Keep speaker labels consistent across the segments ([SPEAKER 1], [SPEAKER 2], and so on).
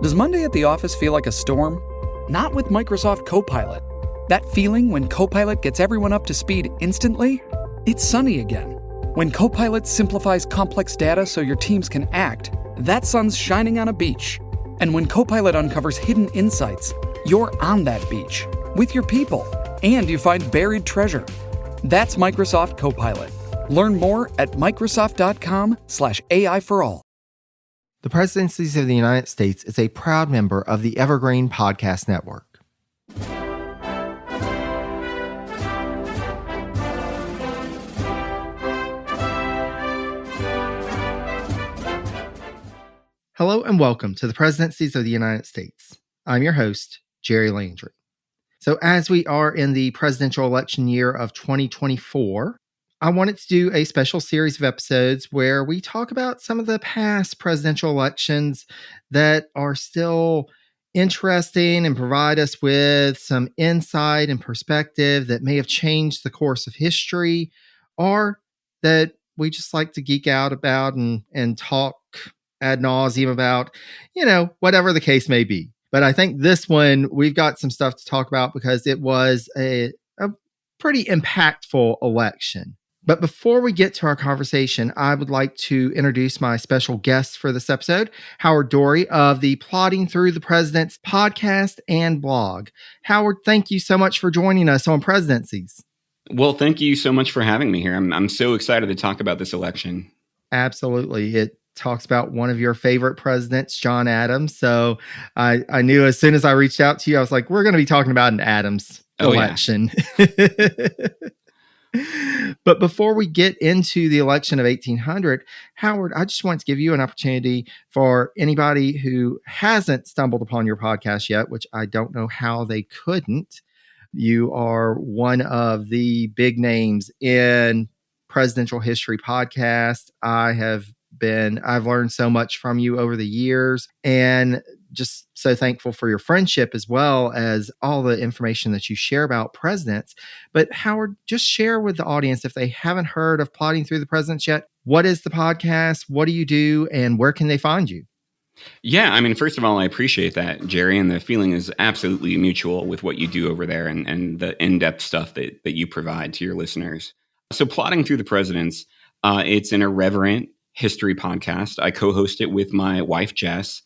[SPEAKER 1] Does Monday at the office feel like a storm? Not with Microsoft Copilot. That feeling when Copilot gets everyone up to speed instantly? It's sunny again. When Copilot simplifies complex data so your teams can act, that sun's shining on a beach. And when Copilot uncovers hidden insights, you're on that beach with your people, and you find buried treasure. That's Microsoft Copilot. Learn more at Microsoft.com/AI for all.
[SPEAKER 2] The Presidencies of the United States is a proud member of the Evergreen Podcast Network. Hello and welcome to the Presidencies of the United States. I'm your host, Jerry Landry. So as we are in the presidential election year of 2024, I wanted to do a special series of episodes where we talk about some of the past presidential elections that are still interesting and provide us with some insight and perspective that may have changed the course of history, or that we just like to geek out about and talk ad nauseum about, whatever the case may be. But I think this one, we've got some stuff to talk about because it was a pretty impactful election. But before we get to our conversation, I would like to introduce my special guest for this episode, Howard Dory of the Plotting Through the Presidents podcast and blog. Howard, thank you so much for joining us on Presidencies.
[SPEAKER 3] Well, thank you so much for having me here. I'm so excited to talk about this election.
[SPEAKER 2] Absolutely. It talks about one of your favorite presidents, John Adams. So I knew as soon as I reached out to you, I was like, we're going to be talking about an Adams election. Yeah. But before we get into the election of 1800, Howard, I just want to give you an opportunity for anybody who hasn't stumbled upon your podcast yet, which I don't know how they couldn't. You are one of the big names in presidential history podcast. I've learned so much from you over the years, and just so thankful for your friendship as well as all the information that you share about presidents. But Howard, just share with the audience, if they haven't heard of Plotting Through the Presidents yet, what is the podcast? What do you do? And where can they find you?
[SPEAKER 3] Yeah, I mean, first of all, I appreciate that, Jerry, and the feeling is absolutely mutual with what you do over there and the in-depth stuff that you provide to your listeners. So Plotting Through the Presidents, it's an irreverent history podcast. I co-host it with my wife, Jess.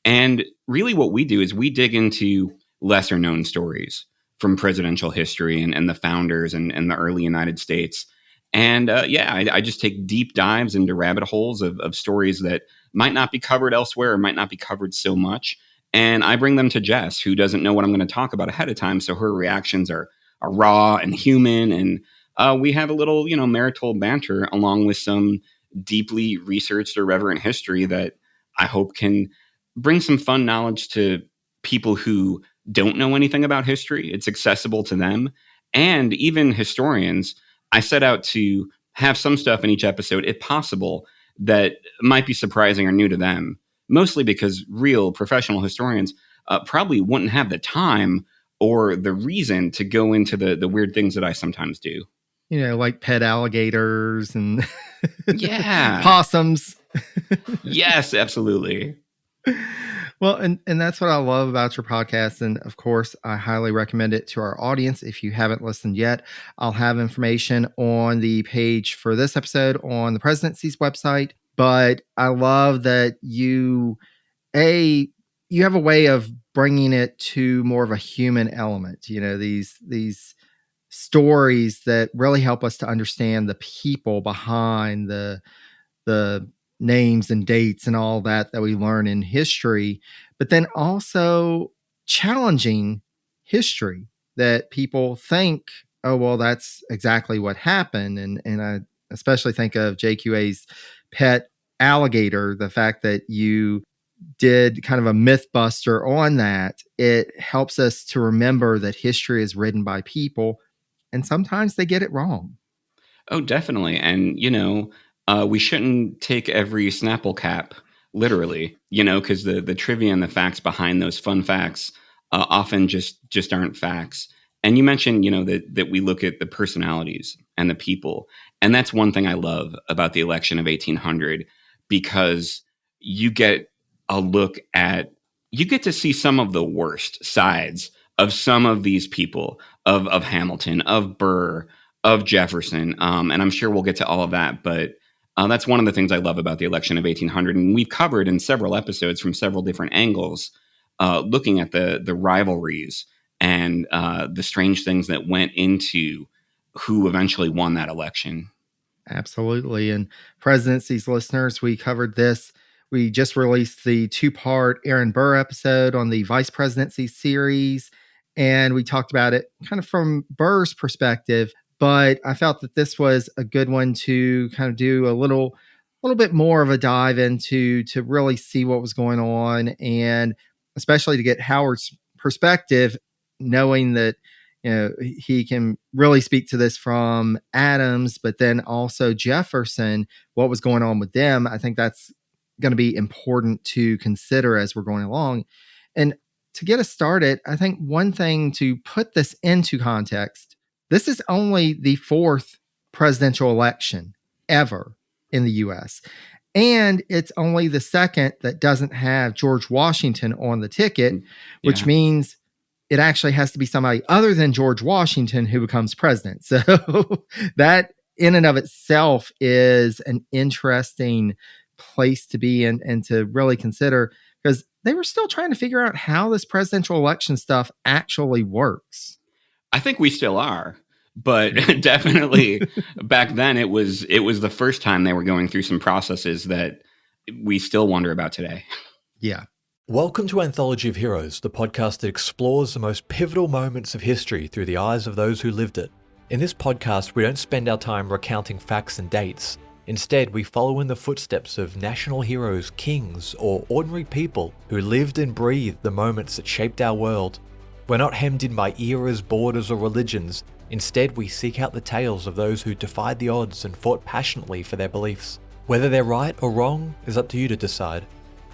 [SPEAKER 3] And really what we do is we dig into lesser known stories from presidential history and the founders and the early United States. And I just take deep dives into rabbit holes of stories that might not be covered elsewhere or might not be covered so much. And I bring them to Jess, who doesn't know what I'm going to talk about ahead of time. So her reactions are raw and human. And we have a little, marital banter along with some deeply researched irreverent history that I hope can bring some fun knowledge to people who don't know anything about history. It's accessible to them. And even historians, I set out to have some stuff in each episode, if possible, that might be surprising or new to them, mostly because real professional historians probably wouldn't have the time or the reason to go into the weird things that I sometimes do.
[SPEAKER 2] Like pet alligators and
[SPEAKER 3] yeah,
[SPEAKER 2] possums.
[SPEAKER 3] Yes, absolutely.
[SPEAKER 2] Well, and that's what I love about your podcast. And of course, I highly recommend it to our audience. If you haven't listened yet, I'll have information on the page for this episode on the Presidency's website. But I love that you have a way of bringing it to more of a human element. These stories that really help us to understand the people behind the names and dates and all that we learn in history, but then also challenging history that people think, oh, well, that's exactly what happened. And I especially think of JQA's pet alligator, the fact that you did kind of a myth buster on that. It helps us to remember that history is written by people, and sometimes they get it wrong.
[SPEAKER 3] Oh, definitely. And, we shouldn't take every Snapple cap literally, because the trivia and the facts behind those fun facts often just aren't facts. And you mentioned, that we look at the personalities and the people. And that's one thing I love about the election of 1800, because you get a look at you get to see some of the worst sides of some of these people, of Hamilton, of Burr, of Jefferson. And I'm sure we'll get to all of that. But that's one of the things I love about the election of 1800. And we've covered in several episodes from several different angles, looking at the rivalries and the strange things that went into who eventually won that election.
[SPEAKER 2] Absolutely. And presidencies listeners, we covered this. We just released the 2-part Aaron Burr episode on the vice presidency series. And we talked about it kind of from Burr's perspective. But I felt that this was a good one to kind of do a little bit more of a dive into, to really see what was going on, and especially to get Howard's perspective, knowing that he can really speak to this from Adams, but then also Jefferson, what was going on with them. I think that's going to be important to consider as we're going along. And to get us started, I think one thing to put this into context, this is only the 4th presidential election ever in the US. And it's only the 2nd that doesn't have George Washington on the ticket, which means it actually has to be somebody other than George Washington who becomes president. So that in and of itself is an interesting place to be in and to really consider, because they were still trying to figure out how this presidential election stuff actually works.
[SPEAKER 3] I think we still are, but definitely back then it was the first time they were going through some processes that we still wonder about today.
[SPEAKER 2] Yeah.
[SPEAKER 4] Welcome to Anthology of Heroes, the podcast that explores the most pivotal moments of history through the eyes of those who lived it. In this podcast, we don't spend our time recounting facts and dates. Instead, we follow in the footsteps of national heroes, kings, or ordinary people who lived and breathed the moments that shaped our world. We're not hemmed in by eras, borders, or religions. Instead, we seek out the tales of those who defied the odds and fought passionately for their beliefs. Whether they're right or wrong is up to you to decide.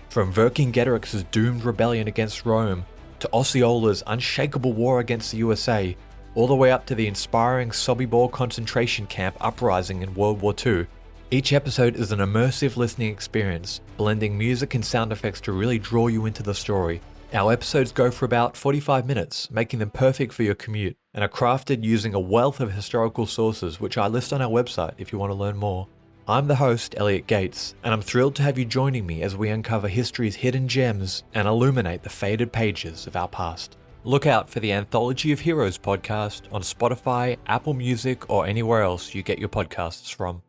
[SPEAKER 4] From Vercingetorix's doomed rebellion against Rome, to Osceola's unshakable war against the USA, all the way up to the inspiring Sobibor concentration camp uprising in World War II, each episode is an immersive listening experience, blending music and sound effects to really draw you into the story. Our episodes go for about 45 minutes, making them perfect for your commute, and are crafted using a wealth of historical sources, which I list on our website if you want to learn more. I'm the host, Elliot Gates, and I'm thrilled to have you joining me as we uncover history's hidden gems and illuminate the faded pages of our past. Look out for the Anthology of Heroes podcast on Spotify, Apple Music, or anywhere else you get your podcasts from.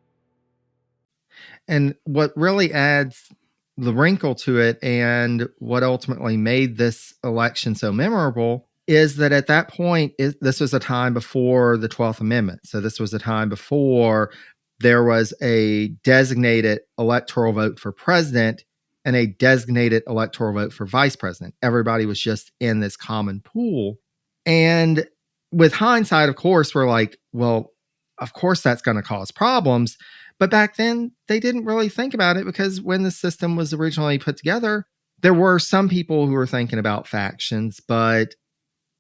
[SPEAKER 2] And what really adds the wrinkle to it, and what ultimately made this election so memorable, is that at that point, this was a time before the 12th Amendment. So this was a time before there was a designated electoral vote for president and a designated electoral vote for vice president. Everybody was just in this common pool. And with hindsight, of course, we're like, well, of course that's going to cause problems. But back then, they didn't really think about it, because when the system was originally put together, there were some people who were thinking about factions, but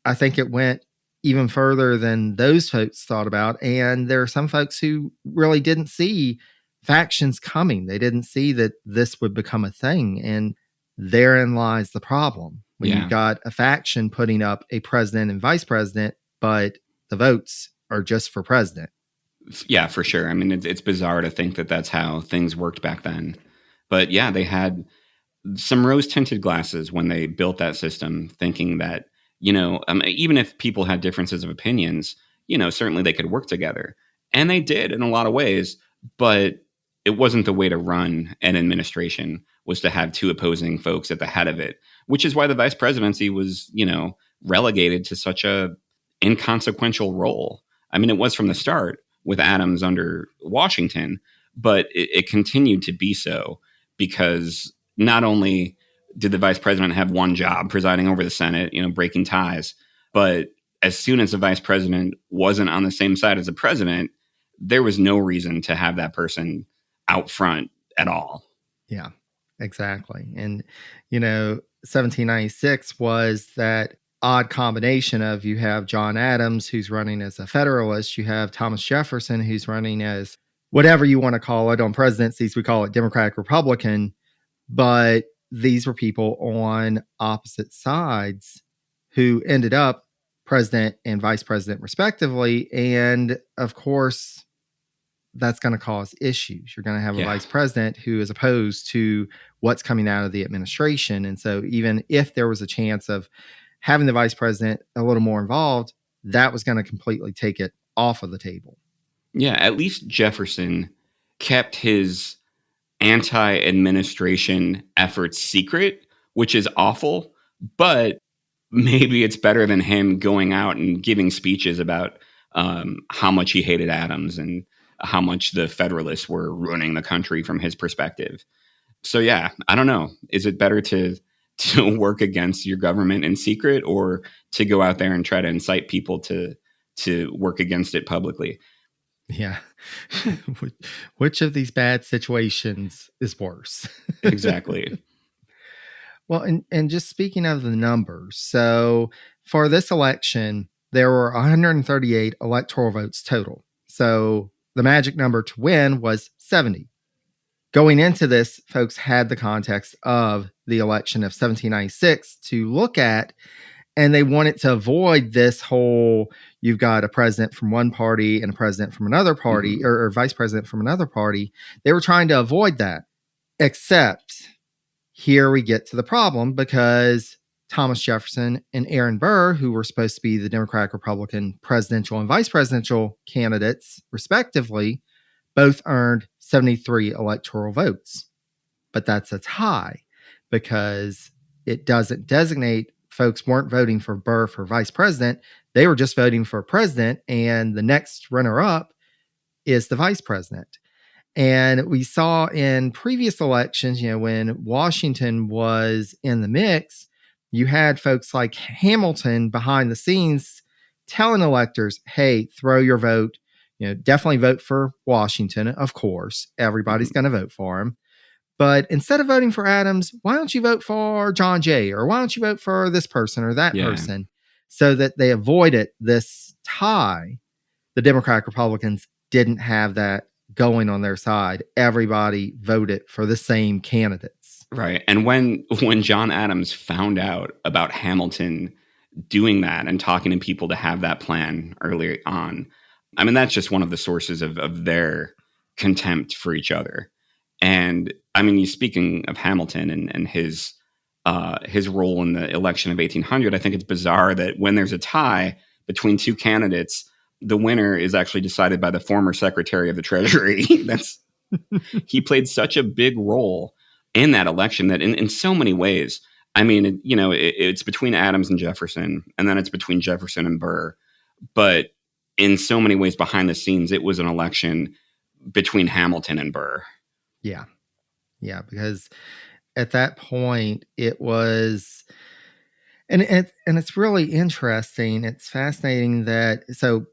[SPEAKER 2] I think it went even further than those folks thought about. And there are some folks who really didn't see factions coming. They didn't see that this would become a thing. And therein lies the problem. When you've got a faction putting up a president and vice president, but the votes are just for president.
[SPEAKER 3] Yeah, for sure. I mean, it's bizarre to think that that's how things worked back then. But yeah, they had some rose-tinted glasses when they built that system, thinking that, even if people had differences of opinions, certainly they could work together. And they did in a lot of ways, but it wasn't the way to run an administration, was to have two opposing folks at the head of it, which is why the vice presidency was, relegated to such a inconsequential role. I mean, it was from the start with Adams under Washington, but it continued to be so, because not only did the vice president have one job, presiding over the Senate, breaking ties, but as soon as the vice president wasn't on the same side as the president, there was no reason to have that person out front at all.
[SPEAKER 2] Yeah, exactly. And, 1796 was that odd combination of, you have John Adams, who's running as a Federalist, you have Thomas Jefferson, who's running as whatever you want to call it. On presidencies, we call it Democratic Republican, but these were people on opposite sides who ended up president and vice president, respectively. And of course, that's going to cause issues. You're going to have a vice president who is opposed to what's coming out of the administration. And so even if there was a chance of having the vice president a little more involved, that was going to completely take it off of the table.
[SPEAKER 3] Yeah, at least Jefferson kept his anti-administration efforts secret, which is awful, but maybe it's better than him going out and giving speeches about how much he hated Adams and how much the Federalists were ruining the country from his perspective. So yeah, I don't know. Is it better to work against your government in secret, or to go out there and try to incite people to work against it publicly?
[SPEAKER 2] Yeah. Which of these bad situations is worse?
[SPEAKER 3] Exactly.
[SPEAKER 2] Well, and just speaking of the numbers, so for this election, there were 138 electoral votes total. So the magic number to win was 70. Going into this, folks had the context of the election of 1796 to look at, and they wanted to avoid this whole, you've got a president from one party and a president from another party, or vice president from another party. They were trying to avoid that, except here we get to the problem, because Thomas Jefferson and Aaron Burr, who were supposed to be the Democratic Republican presidential and vice presidential candidates, respectively, both earned 73 electoral votes. But that's a tie, because it doesn't designate, folks weren't voting for Burr for vice president. They were just voting for president, and the next runner-up is the vice president. And we saw in previous elections, when Washington was in the mix, you had folks like Hamilton behind the scenes telling electors, hey, throw your vote, definitely vote for Washington. Of course, everybody's going to vote for him. But instead of voting for Adams, why don't you vote for John Jay? Or why don't you vote for this person or that person? So that they avoided this tie. The Democratic Republicans didn't have that going on their side. Everybody voted for the same candidates.
[SPEAKER 3] Right. And when John Adams found out about Hamilton doing that and talking to people to have that plan earlier on, I mean, that's just one of the sources of their contempt for each other. And I mean, speaking of Hamilton and his role in the election of 1800, I think it's bizarre that when there's a tie between two candidates, the winner is actually decided by the former Secretary of the Treasury. He played such a big role in that election that in so many ways, I mean, it's between Adams and Jefferson, and then it's between Jefferson and Burr. But in so many ways behind the scenes, it was an election between Hamilton and Burr.
[SPEAKER 2] Yeah. Yeah, because at that point it was, and it's really interesting. It's fascinating that, so,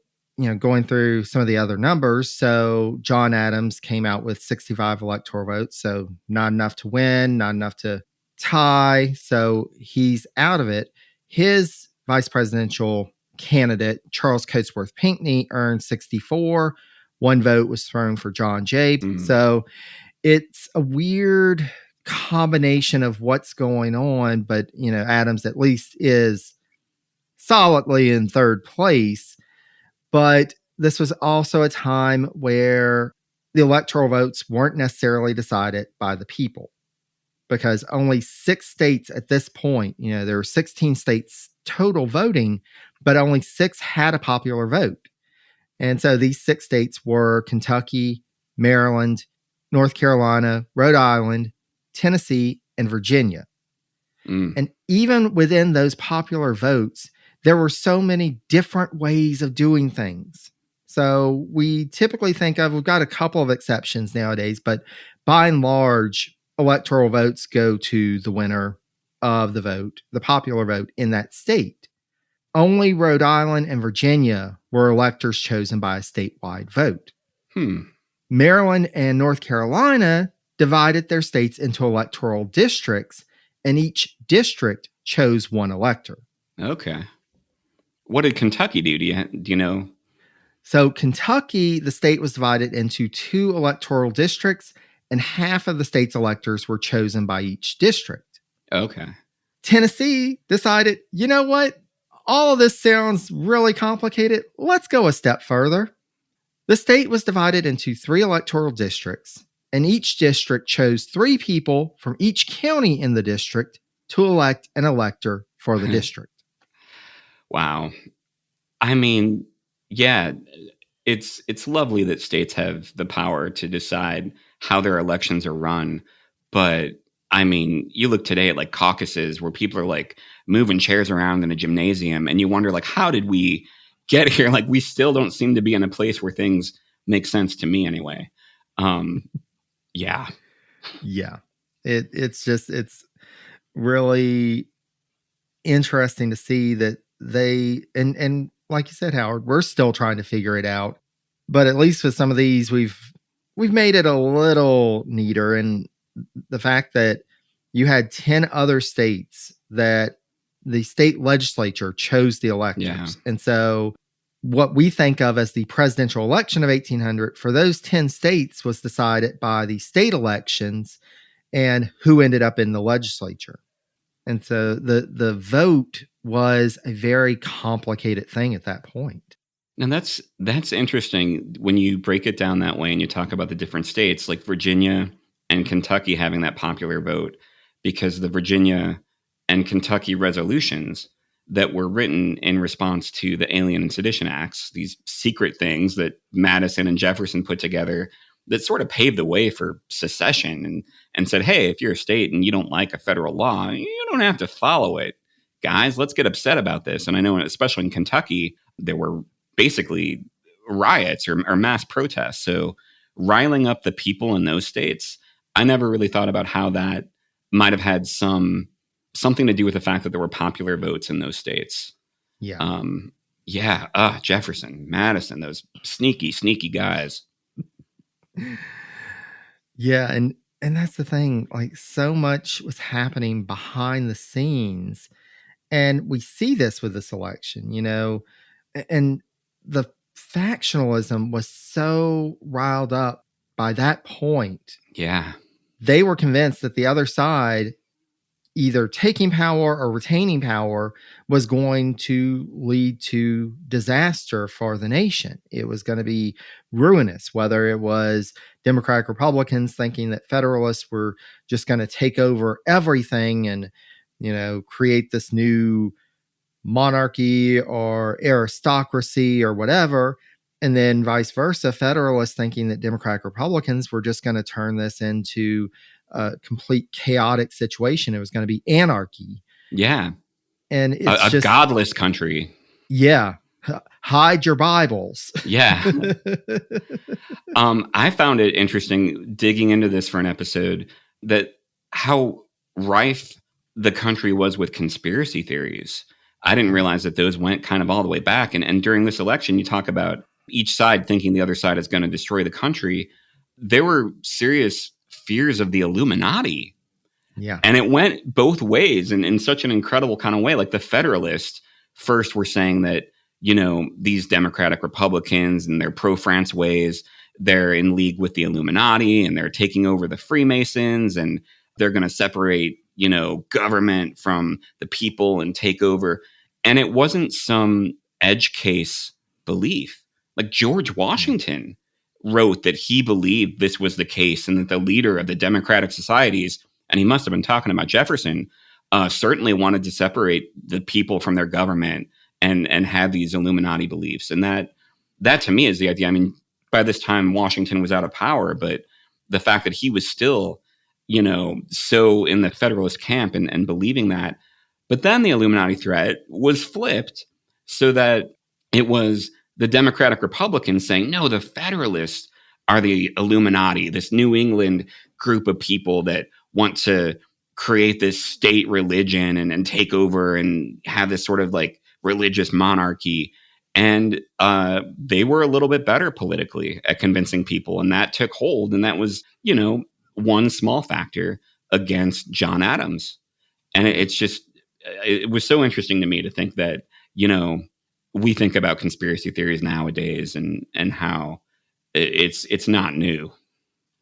[SPEAKER 2] going through some of the other numbers. So John Adams came out with 65 electoral votes. So not enough to win, not enough to tie. So he's out of it. His vice presidential candidate, Charles Cotesworth Pinckney, earned 64. One vote was thrown for John Jay. So it's a weird combination of what's going on. But, Adams at least is solidly in third place. But this was also a time where the electoral votes weren't necessarily decided by the people, because only 6 states at this point, there were 16 states total voting, but only 6 had a popular vote. And so these 6 states were Kentucky, Maryland, North Carolina, Rhode Island, Tennessee, and Virginia. And even within those popular votes, there were so many different ways of doing things. So we typically think of, we've got a couple of exceptions nowadays, but by and large, electoral votes go to the winner of the vote, the popular vote in that state. Only Rhode Island and Virginia were electors chosen by a statewide vote. Maryland and North Carolina divided their states into electoral districts, and each district chose one elector.
[SPEAKER 3] Okay. What did Kentucky do? Do you know?
[SPEAKER 2] So Kentucky, the state was divided into 2 electoral districts, and half of the state's electors were chosen by each district.
[SPEAKER 3] Okay.
[SPEAKER 2] Tennessee decided, you know what? All of this sounds really complicated. Let's go a step further. The state was divided into 3 electoral districts, and each district chose 3 people from each county in the district to elect an elector for the district.
[SPEAKER 3] Wow. I mean, yeah, it's lovely that states have the power to decide how their elections are run, but I mean, you look today at like caucuses where people are like moving chairs around in a gymnasium, and you wonder like, how did we get here? Like, we still don't seem to be in a place where things make sense to me anyway. Yeah.
[SPEAKER 2] Yeah. It's really interesting to see that they and like you said, Howard, we're still trying to figure it out. But at least with some of these, we've made it a little neater. And the fact that you had 10 other states that the state legislature chose the electors.
[SPEAKER 3] Yeah.
[SPEAKER 2] And so what we think of as the presidential election of 1800 for those 10 states was decided by the state elections and who ended up in the legislature. And so the vote was a very complicated thing at that point.
[SPEAKER 3] And that's interesting when you break it down that way and you talk about the different states like Virginia and Kentucky having that popular vote, because the Virginia and Kentucky resolutions that were written in response to the Alien and Sedition Acts, these secret things that Madison and Jefferson put together that sort of paved the way for secession and said, hey, if you're a state and you don't like a federal law, you don't have to follow it. Guys, let's get upset about this. And I know, especially in Kentucky, there were basically riots or mass protests. So riling up the people in those states, I never really thought about how that might have had something to do with the fact that there were popular votes in those states.
[SPEAKER 2] Yeah.
[SPEAKER 3] Jefferson, Madison, those sneaky guys.
[SPEAKER 2] Yeah, and that's the thing, like so much was happening behind the scenes. And we see this with this election, and the factionalism was so riled up by that point.
[SPEAKER 3] Yeah.
[SPEAKER 2] They were convinced that the other side, either taking power or retaining power, was going to lead to disaster for the nation. It was going to be ruinous, whether it was Democratic Republicans thinking that Federalists were just going to take over everything and, create this new monarchy or aristocracy or whatever. And then vice versa, Federalists thinking that Democratic Republicans were just going to turn this into a complete chaotic situation. It was going to be anarchy.
[SPEAKER 3] Yeah.
[SPEAKER 2] And it's
[SPEAKER 3] a godless country.
[SPEAKER 2] Yeah. Hide your Bibles.
[SPEAKER 3] Yeah. I found it interesting digging into this for an episode that how rife the country was with conspiracy theories. I didn't realize that those went kind of all the way back. And during this election, you talk about each side thinking the other side is going to destroy the country. There were serious fears of the Illuminati.
[SPEAKER 2] Yeah.
[SPEAKER 3] And it went both ways and in such an incredible kind of way. Like the Federalists first were saying that, these Democratic Republicans and their pro-France ways, they're in league with the Illuminati and they're taking over the Freemasons and they're going to separate, government from the people and take over. And it wasn't some edge case belief. Like George Washington wrote that he believed this was the case and that the leader of the Democratic Societies, and he must have been talking about Jefferson, certainly wanted to separate the people from their government and had these Illuminati beliefs. And that to me is the idea. I mean, by this time, Washington was out of power, but the fact that he was still, so in the Federalist camp and believing that. But then the Illuminati threat was flipped so that it was the Democratic Republicans saying, no, the Federalists are the Illuminati, this New England group of people that want to create this state religion and take over and have this sort of like religious monarchy. And they were a little bit better politically at convincing people. And that took hold. And that was, one small factor against John Adams. And it was so interesting to me to think that, we think about conspiracy theories nowadays and how it's not new.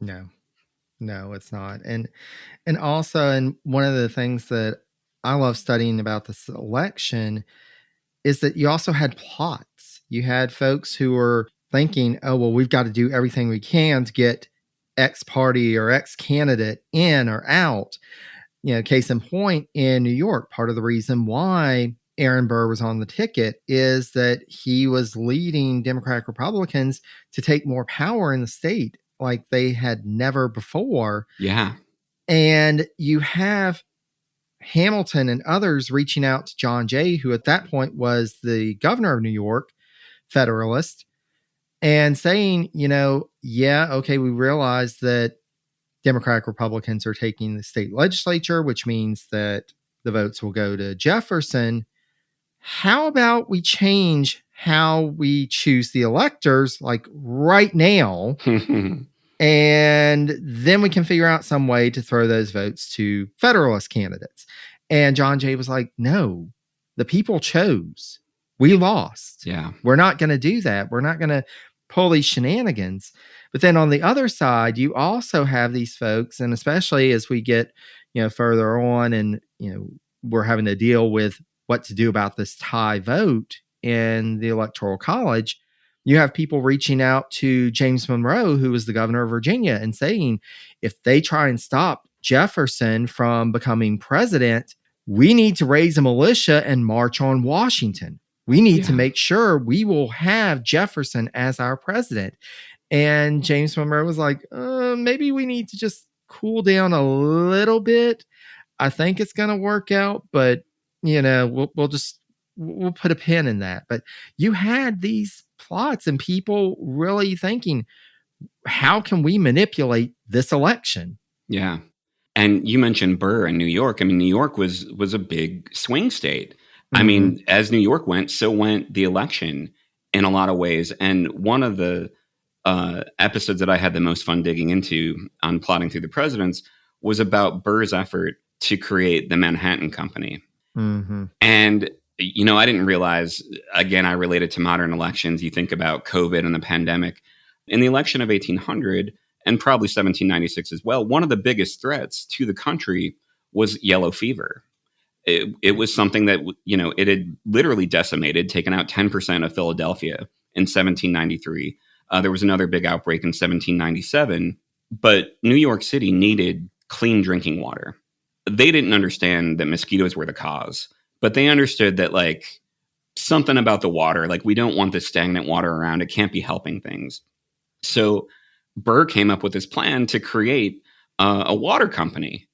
[SPEAKER 2] No, No, it's not. And also, and one of the things that I love studying about this election is that you also had plots. You had folks who were thinking, oh, well, we've got to do everything we can to get X party or X candidate in or out. Case in point, in New York, part of the reason why Aaron Burr was on the ticket is that he was leading Democratic Republicans to take more power in the state like they had never before.
[SPEAKER 3] Yeah.
[SPEAKER 2] And you have Hamilton and others reaching out to John Jay, who at that point was the governor of New York, Federalist, and saying, yeah, okay, we realize that Democratic Republicans are taking the state legislature, which means that the votes will go to Jefferson. How about we change how we choose the electors, like right now, and then we can figure out some way to throw those votes to Federalist candidates? And John Jay was like, no, the people chose. We lost.
[SPEAKER 3] Yeah.
[SPEAKER 2] We're not going to do that. We're not going to pull these shenanigans. But then on the other side, you also have these folks, and especially as we get, further on and, we're having to deal with what to do about this tie vote in the Electoral College. You have people reaching out to James Monroe, who was the governor of Virginia, and saying, if they try and stop Jefferson from becoming president, we need to raise a militia and march on Washington. We need to make sure we will have Jefferson as our president. And James Monroe was like, maybe we need to just cool down a little bit. I think it's going to work out, but we'll put a pin in that. But you had these plots and people really thinking, how can we manipulate this election?
[SPEAKER 3] Yeah. And you mentioned Burr in New York. I mean, New York was a big swing state. Mm-hmm. I mean, as New York went, so went the election in a lot of ways. And one of the episodes that I had the most fun digging into on Plotting Through the Presidents was about Burr's effort to create the Manhattan Company.
[SPEAKER 2] Mm-hmm.
[SPEAKER 3] And, I didn't realize, again, I related to modern elections. You think about COVID and the pandemic. In the election of 1800 and probably 1796 as well, one of the biggest threats to the country was yellow fever. It was something that, it had literally decimated, taken out 10% of Philadelphia in 1793. There was another big outbreak in 1797, but New York City needed clean drinking water. They didn't understand that mosquitoes were the cause, but they understood that something about the water, we don't want this stagnant water around. It can't be helping things. So Burr came up with this plan to create a water company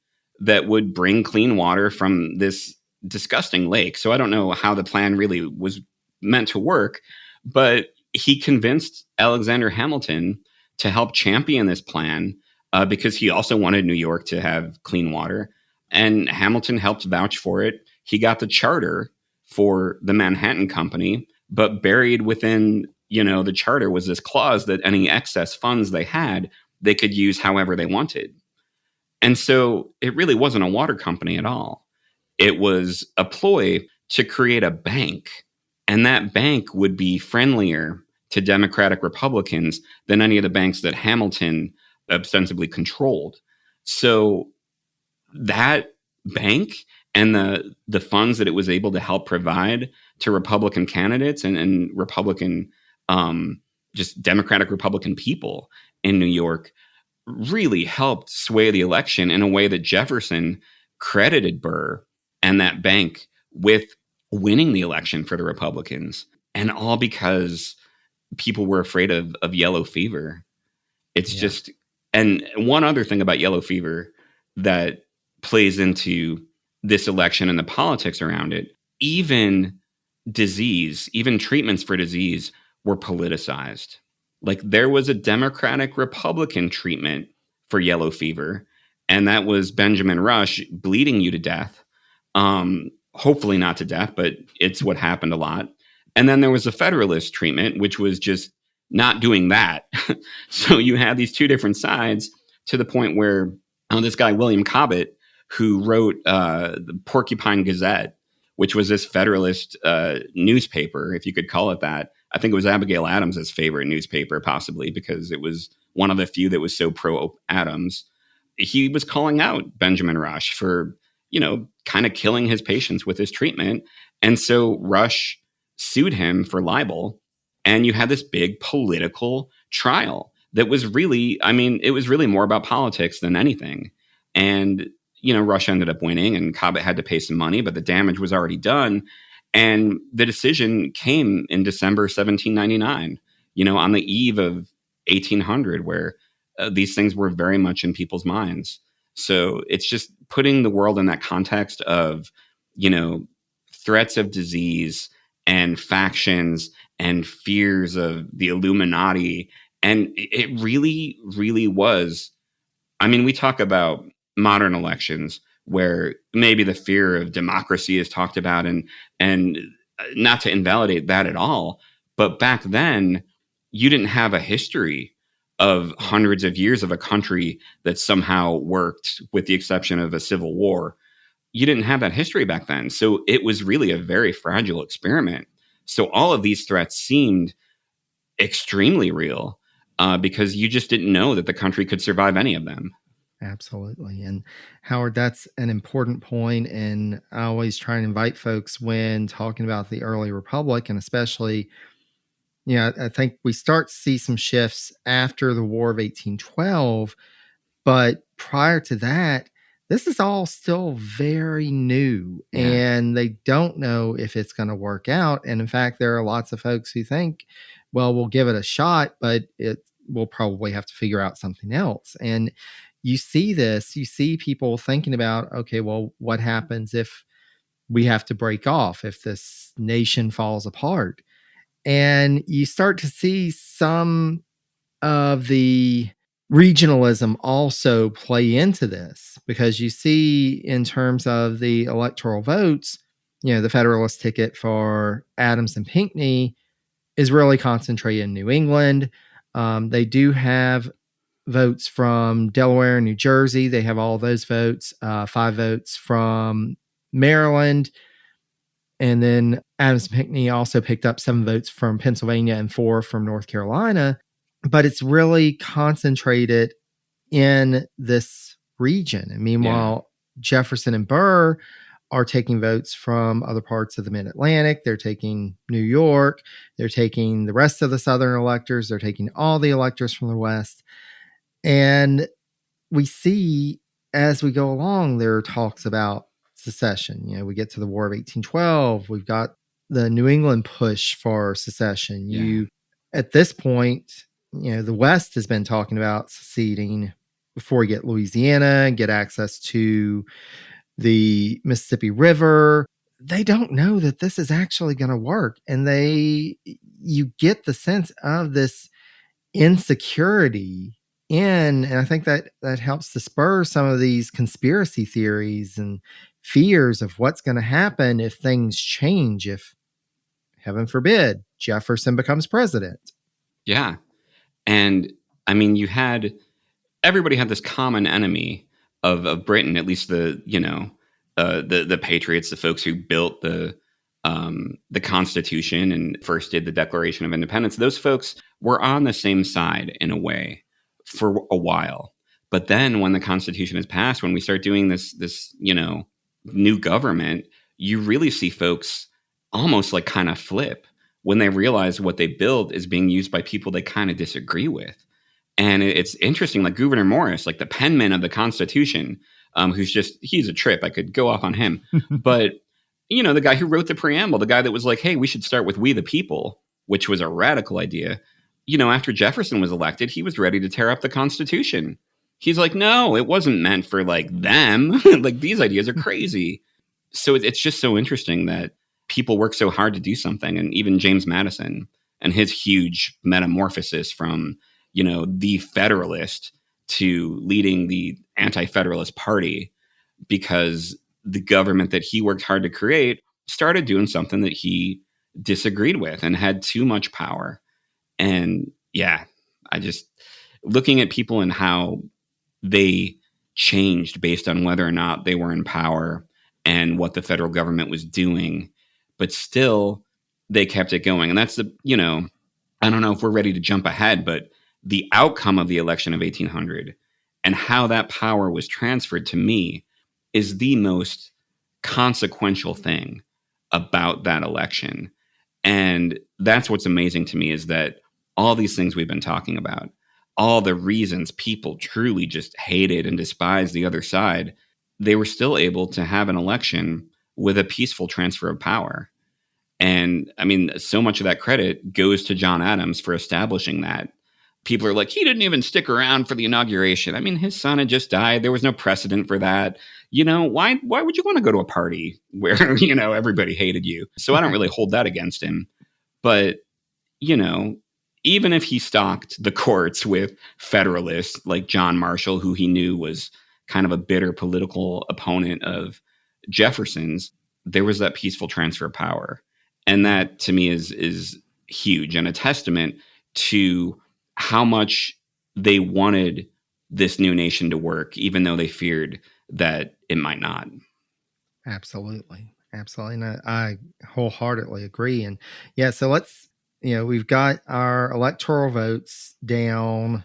[SPEAKER 3] that would bring clean water from this disgusting lake. So I don't know how the plan really was meant to work, but he convinced Alexander Hamilton to help champion this plan because he also wanted New York to have clean water. And Hamilton helped vouch for it. He got the charter for the Manhattan Company, but buried within, the charter was this clause that any excess funds they had, they could use however they wanted. And so it really wasn't a water company at all. It was a ploy to create a bank. And that bank would be friendlier to Democratic Republicans than any of the banks that Hamilton ostensibly controlled. So that bank and the funds that it was able to help provide to Republican candidates and Republican, just Democratic Republican people in New York really helped sway the election in a way that Jefferson credited Burr and that bank with winning the election for the Republicans. And all because people were afraid of yellow fever. It's just, and one other thing about yellow fever that plays into this election and the politics around it, even treatments for disease were politicized. There was a Democratic Republican treatment for yellow fever, and that was Benjamin Rush bleeding you to death. Hopefully not to death, but it's what happened a lot. And then there was a Federalist treatment, which was just not doing that. So you had these two different sides to the point where this guy, William Cobbett, who wrote the Porcupine Gazette, which was this Federalist newspaper, if you could call it that. I think it was Abigail Adams's favorite newspaper, possibly, because it was one of the few that was so pro-Adams. he was calling out Benjamin Rush for, kind of killing his patients with his treatment. And so Rush sued him for libel. And you had this big political trial that was really, it was really more about politics than anything. And, Rush ended up winning and Cobbett had to pay some money, but the damage was already done. And the decision came in December 1799, on the eve of 1800, where these things were very much in people's minds. So it's just putting the world in that context of, threats of disease and factions and fears of the Illuminati. And it really, really was. We talk about modern elections where maybe the fear of democracy is talked about, and not to invalidate that at all. But back then, you didn't have a history of hundreds of years of a country that somehow worked, with the exception of a civil war. You didn't have that history back then. So it was really a very fragile experiment. So all of these threats seemed extremely real because you just didn't know that the country could survive any of them.
[SPEAKER 2] Absolutely. And Howard, that's an important point. And I always try and invite folks when talking about the early republic, and especially, I think we start to see some shifts after the War of 1812. But prior to that, this is all still very new, and they don't know if it's going to work out. And in fact, there are lots of folks who think, well, we'll give it a shot, but we'll probably have to figure out something else. And you see people thinking about, okay, well, what happens if we have to break off, if this nation falls apart? And you start to see some of the regionalism also play into this, because you see, in terms of the electoral votes, the Federalist ticket for Adams and Pinckney is really concentrated in New England. They do have votes from Delaware and New Jersey. They have all those votes, 5 votes from Maryland. And then Adams and Pinckney also picked up 7 votes from Pennsylvania and 4 from North Carolina. But it's really concentrated in this region. And meanwhile, Jefferson and Burr are taking votes from other parts of the Mid-Atlantic. They're taking New York. They're taking the rest of the Southern electors. They're taking all the electors from the West. And we see, as we go along, there are talks about secession. We get to the War of 1812. We've got the New England push for secession. At this point, the West has been talking about seceding before you get Louisiana and get access to the Mississippi River. They don't know that this is actually going to work. And you get the sense of this insecurity and I think that helps to spur some of these conspiracy theories and fears of what's going to happen if things change, if, heaven forbid, Jefferson becomes president.
[SPEAKER 3] Yeah. And everybody had this common enemy of Britain, at least the patriots, the folks who built the Constitution and first did the Declaration of Independence. Those folks were on the same side in a way for a while. But then when the Constitution is passed, when we start doing this new government, you really see folks almost like kind of flip when they realize what they built is being used by people they kind of disagree with. And it's interesting, like Gouverneur Morris, like the penman of the Constitution, he's a trip. I could go off on him. But, the guy who wrote the preamble, the guy that was like, hey, we should start with we the people, which was a radical idea. After Jefferson was elected, he was ready to tear up the Constitution. He's like, no, it wasn't meant for like them. Like these ideas are crazy. So it's just so interesting that people work so hard to do something. And even James Madison and his huge metamorphosis from, the Federalist to leading the Anti-Federalist Party, because the government that he worked hard to create started doing something that he disagreed with and had too much power. And looking at people and how they changed based on whether or not they were in power and what the federal government was doing, but still they kept it going. And that's I don't know if we're ready to jump ahead, but the outcome of the election of 1800 and how that power was transferred to me is the most consequential thing about that election. And that's what's amazing to me, is that all these things we've been talking about, all the reasons people truly just hated and despised the other side, they were still able to have an election with a peaceful transfer of power. And I mean, so much of that credit goes to John Adams for establishing that. People are like, he didn't even stick around for the inauguration. I mean, his son had just died. There was no precedent for that. Why would you want to go to a party where, everybody hated you? So I don't really hold that against him. But, even if he stocked the courts with Federalists like John Marshall, who he knew was kind of a bitter political opponent of Jefferson's, there was that peaceful transfer of power. And that, to me, is huge and a testament to how much they wanted this new nation to work, even though they feared that it might not.
[SPEAKER 2] Absolutely. And I wholeheartedly agree. And yeah, so we've got our electoral votes down,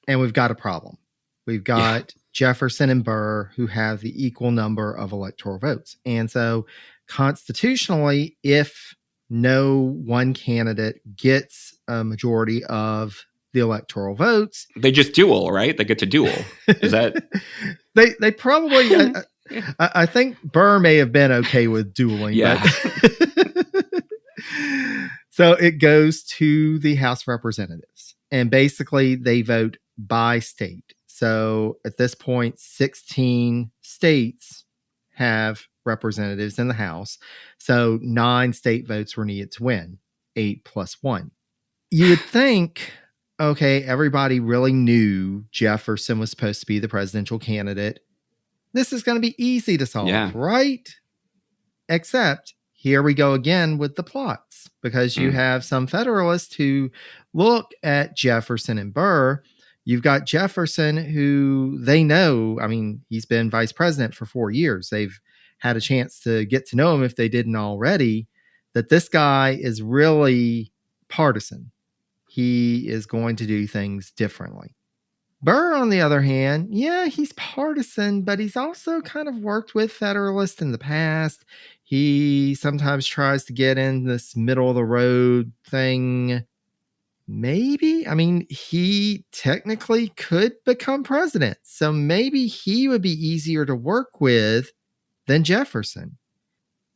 [SPEAKER 2] and we've got a problem. We've got Jefferson and Burr, who have the equal number of electoral votes. And so constitutionally, if no one candidate gets a majority of the electoral votes,
[SPEAKER 3] they just duel, right? They get to duel. Is that
[SPEAKER 2] they probably I think Burr may have been okay with dueling.
[SPEAKER 3] Yeah.
[SPEAKER 2] But so it goes to the House of Representatives, and basically they vote by state. So at this point, 16 states have representatives in the House. So 9 state votes were needed to win, 8 plus 1. You would think, okay, everybody really knew Jefferson was supposed to be the presidential candidate. This is going to be easy to solve, right? Except here we go again with the plots, because you have some Federalists who look at Jefferson and Burr. You've got Jefferson, who they know, I mean, he's been vice president for 4 years. They've had a chance to get to know him, if they didn't already, that this guy is really partisan. He is going to do things differently. Burr, on the other hand, yeah, he's partisan, but he's also kind of worked with Federalists in the past. He sometimes tries to get in this middle of the road thing. Maybe, I mean, he technically could become president, so maybe he would be easier to work with than Jefferson.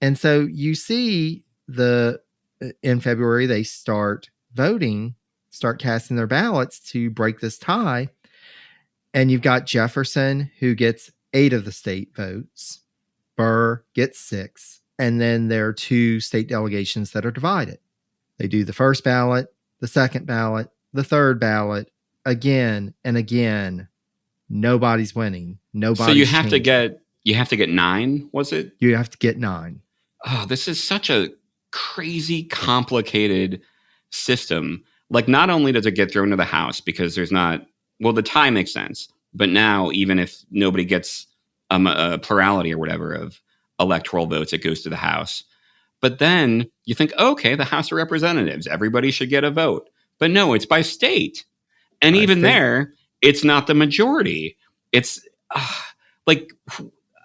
[SPEAKER 2] And so you see in February, they start voting, start casting their ballots to break this tie. And you've got Jefferson, who gets 8 of the state votes. Burr gets 6. And then there are 2 state delegations that are divided. They do the first ballot, the second ballot, the third ballot, again and again. Nobody's winning.
[SPEAKER 3] So you have to get 9, was it?
[SPEAKER 2] You have to get 9.
[SPEAKER 3] Oh, this is such a crazy, complicated system. Like, not only does it get thrown to the House because there's not, well, the tie makes sense, but now even if nobody gets a plurality or whatever of electoral votes, it goes to the House. But then you think, okay, the House of Representatives, everybody should get a vote. But no, it's by state. And even there, it's not the majority. It's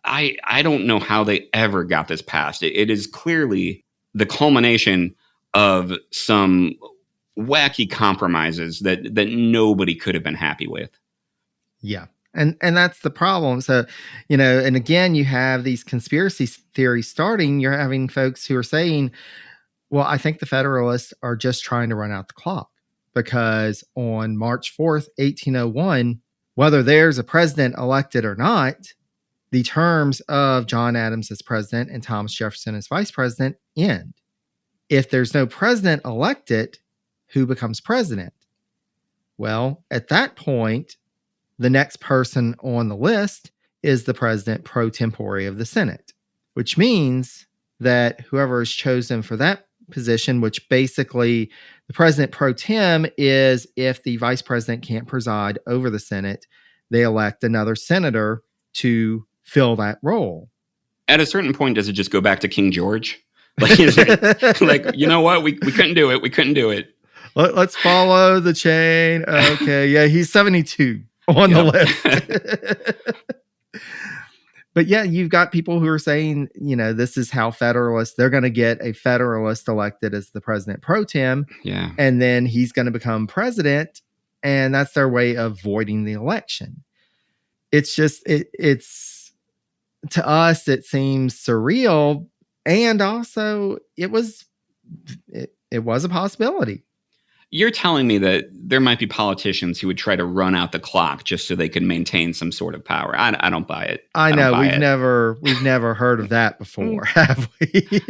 [SPEAKER 3] I don't know how they ever got this passed. It is clearly the culmination of some wacky compromises that nobody could have been happy with.
[SPEAKER 2] Yeah. And that's the problem. So, and again, you have these conspiracy theories starting. You're having folks who are saying, well, I think the Federalists are just trying to run out the clock, because on March 4th, 1801, whether there's a president elected or not, the terms of John Adams as president and Thomas Jefferson as vice president end. If there's no president elected, who becomes president? Well, at that point, the next person on the list is the president pro tempore of the Senate, which means that whoever is chosen for that position, which basically the president pro tem is, if the vice president can't preside over the Senate, they elect another senator to fill that role.
[SPEAKER 3] At a certain point, does it just go back to King George? Like, is it, like, you know what? We couldn't do it. We couldn't do it.
[SPEAKER 2] Let's follow the chain. Okay. Yeah, he's 72. on the
[SPEAKER 3] Yep.
[SPEAKER 2] list. But yeah, you've got people who are saying, this is how Federalists, they're going to get a Federalist elected as the president pro tem,
[SPEAKER 3] Yeah.
[SPEAKER 2] and then he's going to become president, and that's their way of voiding the election. It's just, it's to us, it seems surreal, and also it was a possibility.
[SPEAKER 3] You're telling me that there might be politicians who would try to run out the clock just so they could maintain some sort of power. I don't buy it.
[SPEAKER 2] I know
[SPEAKER 3] don't buy
[SPEAKER 2] we've never heard of that before, have we?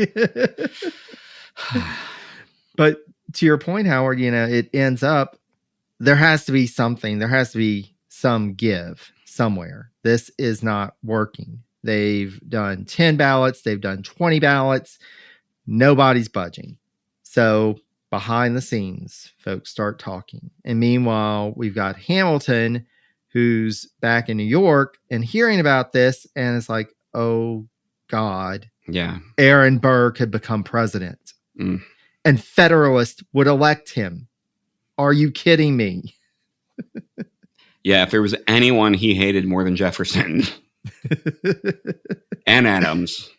[SPEAKER 2] But to your point, Howard, it ends up there has to be something. There has to be some give somewhere. This is not working. They've done 10 ballots. They've done 20 ballots. Nobody's budging. So behind the scenes, folks start talking. And meanwhile, we've got Hamilton, who's back in New York and hearing about this. And it's like, oh, God.
[SPEAKER 3] Yeah.
[SPEAKER 2] Aaron Burr could become president. And Federalists would elect him. Are you kidding me?
[SPEAKER 3] Yeah, if there was anyone he hated more than Jefferson and Adams.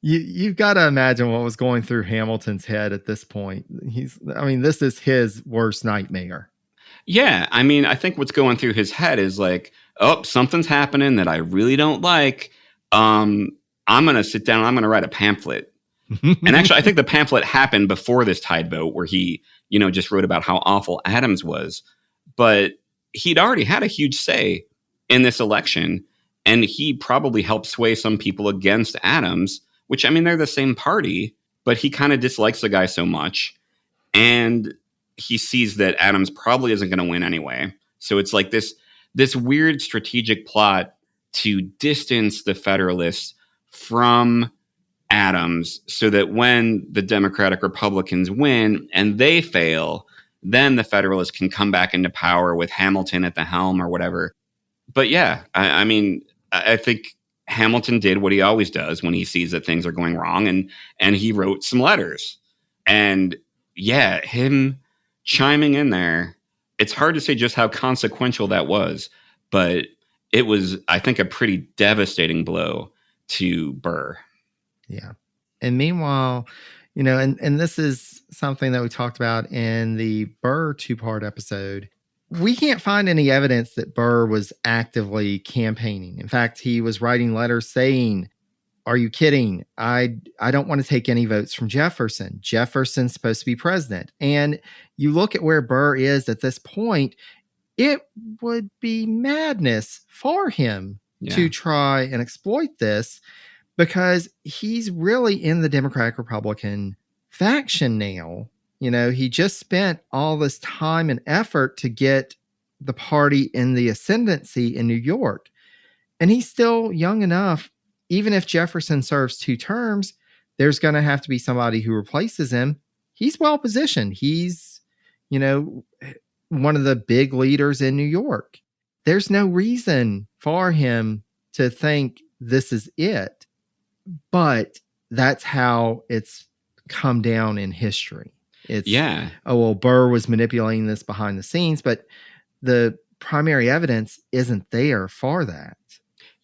[SPEAKER 2] You've got to imagine what was going through Hamilton's head at this point. This is his worst nightmare.
[SPEAKER 3] Yeah, I think what's going through his head is like, oh, something's happening that I really don't like. I'm going to sit down and I'm going to write a pamphlet. And actually, I think the pamphlet happened before this tide vote where he, just wrote about how awful Adams was. But he'd already had a huge say in this election. And he probably helped sway some people against Adams, which, they're the same party, but he kind of dislikes the guy so much. And he sees that Adams probably isn't going to win anyway. So it's like this weird strategic plot to distance the Federalists from Adams so that when the Democratic Republicans win and they fail, then the Federalists can come back into power with Hamilton at the helm or whatever. But yeah, I think Hamilton did what he always does when he sees that things are going wrong, and he wrote some letters. And yeah, him chiming in there, it's hard to say just how consequential that was, but it was, I think, a pretty devastating blow to Burr.
[SPEAKER 2] Yeah. And meanwhile, and this is something that we talked about in the Burr 2-part episode. We can't find any evidence that Burr was actively campaigning. In fact, he was writing letters saying, are you kidding? I don't want to take any votes from Jefferson. Jefferson's supposed to be president. And you look at where Burr is at this point, it would be madness for him to try and exploit this because he's really in the Democratic-Republican faction now. He just spent all this time and effort to get the party in the ascendancy in New York. And he's still young enough, even if Jefferson serves 2 terms, there's going to have to be somebody who replaces him. He's well positioned. He's, one of the big leaders in New York. There's no reason for him to think this is it. But that's how it's come down in history. It's, Burr was manipulating this behind the scenes, but the primary evidence isn't there for that.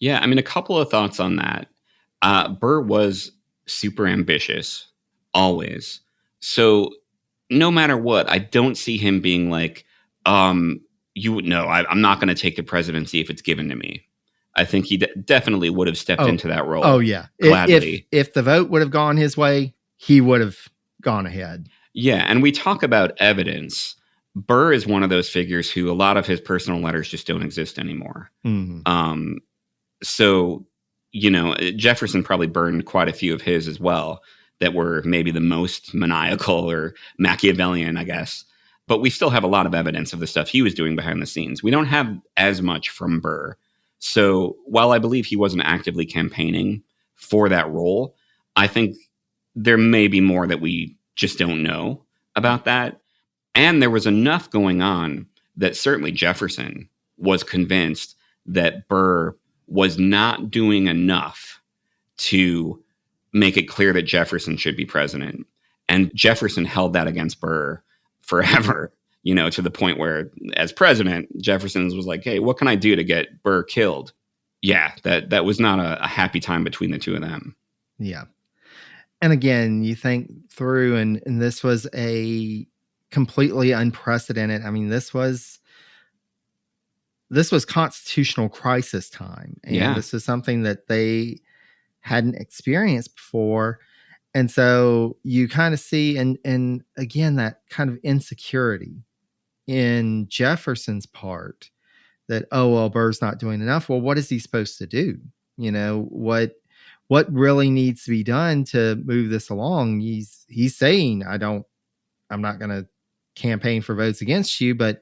[SPEAKER 3] Yeah, a couple of thoughts on that. Burr was super ambitious, always. So no matter what, I don't see him being like, I'm not going to take the presidency if it's given to me. I think he definitely would have stepped into that role.
[SPEAKER 2] Oh, yeah.
[SPEAKER 3] Gladly.
[SPEAKER 2] If the vote would have gone his way, he would have gone ahead.
[SPEAKER 3] Yeah, and we talk about evidence. Burr is one of those figures who a lot of his personal letters just don't exist anymore.
[SPEAKER 2] Mm-hmm.
[SPEAKER 3] So, Jefferson probably burned quite a few of his as well that were maybe the most maniacal or Machiavellian, I guess. But we still have a lot of evidence of the stuff he was doing behind the scenes. We don't have as much from Burr. So while I believe he wasn't actively campaigning for that role, I think there may be more that we just don't know about that. And there was enough going on that certainly Jefferson was convinced that Burr was not doing enough to make it clear that Jefferson should be president. And Jefferson held that against Burr forever. to the point where as president, Jefferson was like, hey, what can I do to get Burr killed? Yeah, that was not a happy time between the two of them.
[SPEAKER 2] Yeah. And again, you think through, and this was a completely unprecedented. I mean, this was constitutional crisis time. And this is something that they hadn't experienced before. And so you kind of see, and again, that kind of insecurity in Jefferson's part that, oh, well, Burr's not doing enough. Well, what is he supposed to do? What really needs to be done to move this along? He's saying, I'm not going to campaign for votes against you, but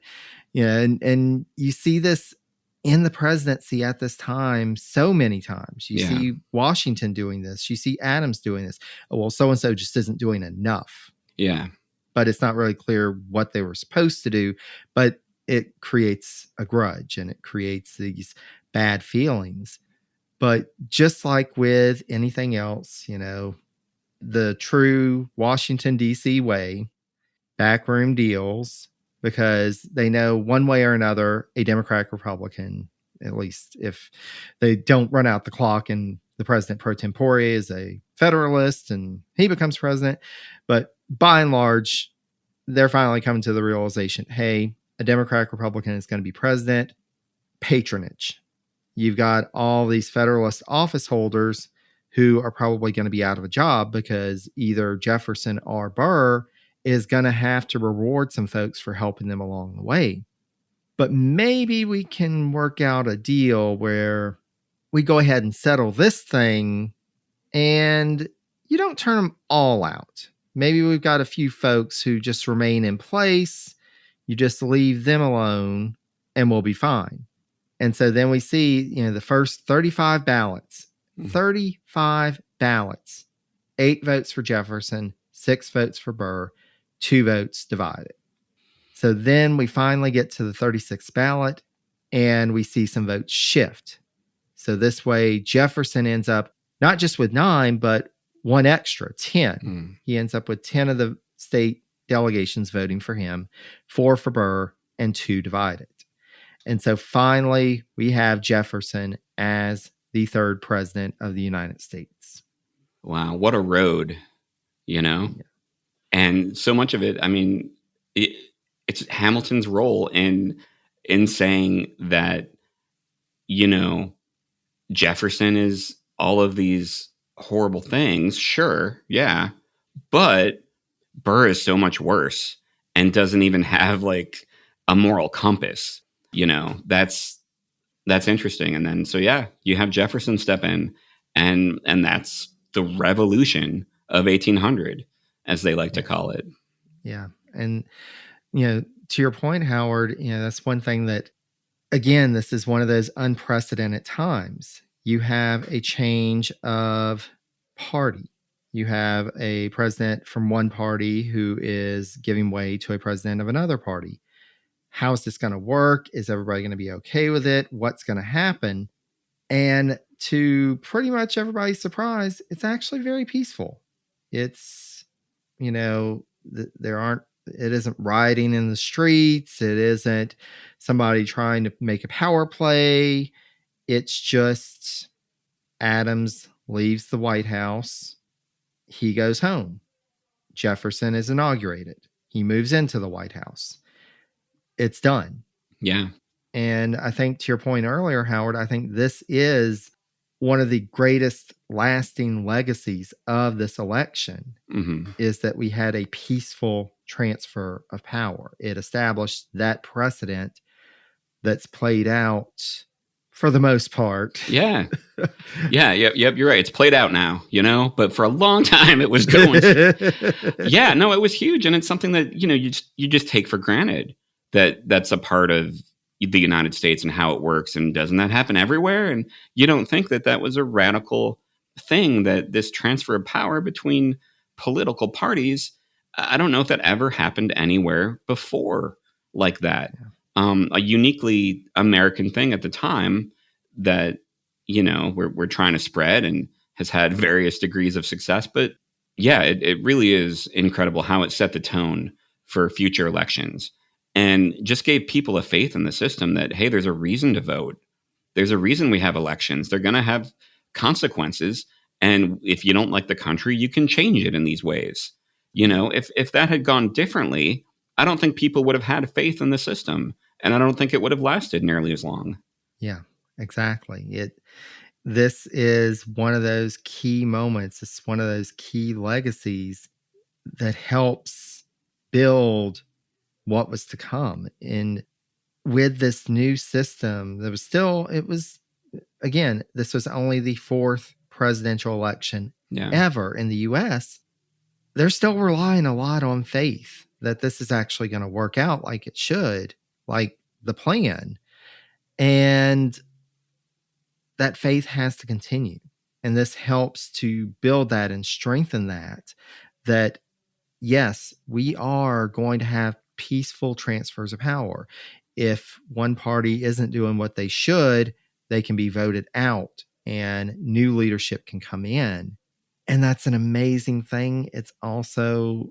[SPEAKER 2] and you see this in the presidency at this time so many times. You see Washington doing this. You see Adams doing this. Oh, well, so-and-so just isn't doing enough.
[SPEAKER 3] Yeah.
[SPEAKER 2] But it's not really clear what they were supposed to do, but it creates a grudge and it creates these bad feelings. But just like with anything else, the true Washington, D.C. way, backroom deals, because they know one way or another, a Democratic Republican, at least if they don't run out the clock and the president pro tempore is a Federalist and he becomes president. But by and large, they're finally coming to the realization, hey, a Democratic Republican is going to be president. Patronage. You've got all these Federalist office holders who are probably going to be out of a job because either Jefferson or Burr is going to have to reward some folks for helping them along the way. But maybe we can work out a deal where we go ahead and settle this thing and you don't turn them all out. Maybe we've got a few folks who just remain in place. You just leave them alone and we'll be fine. And so then we see, the first 35 ballots, 35 ballots, 8 votes for Jefferson, 6 votes for Burr, 2 votes divided. So then we finally get to the 36th ballot and we see some votes shift. So this way Jefferson ends up not just with 9, but 1 extra, 10. He ends up with 10 of the state delegations voting for him, 4 for Burr, and 2 divided. And so finally, we have Jefferson as the 3rd president of the United States.
[SPEAKER 3] Wow, what a road, Yeah. And so much of it, I mean, it's Hamilton's role in saying that, Jefferson is all of these horrible things, sure, yeah, but Burr is so much worse and doesn't even have like a moral compass. That's interesting. And then, so yeah, you have Jefferson step in and that's the revolution of 1800, as they like to call it.
[SPEAKER 2] Yeah. And, to your point, Howard, that's one thing that, again, this is one of those unprecedented times. You have a change of party. You have a president from one party who is giving way to a president of another party. How is this going to work? Is everybody going to be okay with it? What's going to happen? And to pretty much everybody's surprise, it's actually very peaceful. It's, it isn't rioting in the streets. It isn't somebody trying to make a power play. It's just Adams leaves the White House. He goes home. Jefferson is inaugurated. He moves into the White House. It's done.
[SPEAKER 3] Yeah.
[SPEAKER 2] And I think to your point earlier, Howard, I think this is one of the greatest lasting legacies of this election is that we had a peaceful transfer of power. It established that precedent that's played out for the most part.
[SPEAKER 3] Yeah. Yep. You're right. It's played out now, but for a long time it was going. Yeah, no, it was huge. And it's something that, you just take for granted that's a part of the United States and how it works. And doesn't that happen everywhere? And you don't think that was a radical thing, that this transfer of power between political parties, I don't know if that ever happened anywhere before like that. Yeah. A uniquely American thing at the time that, we're trying to spread and has had various degrees of success. But yeah, it really is incredible how it set the tone for future elections. and just gave people a faith in the system that, hey, there's a reason to vote. There's a reason we have elections. They're going to have consequences. And if you don't like the country, you can change it in these ways. If that had gone differently, I don't think people would have had faith in the system. And I don't think it would have lasted nearly as long.
[SPEAKER 2] Yeah, exactly. This is one of those key moments. It's one of those key legacies that helps build what was to come. And with this new system, this was only the fourth presidential election ever in the US. They're still relying a lot on faith that this is actually going to work out like it should, like the plan. And that faith has to continue. And this helps to build that and strengthen that yes, we are going to have peaceful transfers of power. If one party isn't doing what they should, they can be voted out and new leadership can come in. And that's an amazing thing. It's also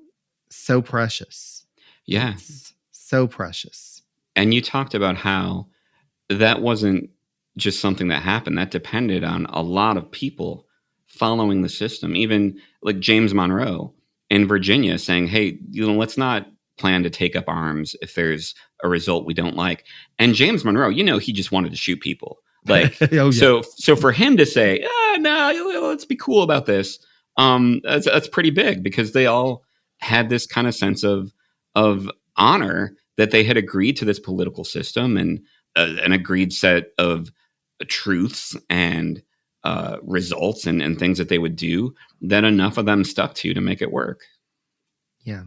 [SPEAKER 2] so precious.
[SPEAKER 3] Yeah.
[SPEAKER 2] It's so precious.
[SPEAKER 3] And you talked about how that wasn't just something that happened. That depended on a lot of people following the system, even like James Monroe in Virginia saying, hey, let's not plan to take up arms if there's a result we don't like. And James Monroe, he just wanted to shoot people. Like,
[SPEAKER 2] Oh, yeah.
[SPEAKER 3] So for him to say, no, let's be cool about this. That's pretty big, because they all had this kind of sense of honor that they had agreed to this political system and an agreed set of truths and results and things that they would do that enough of them stuck to make it work.
[SPEAKER 2] Yeah.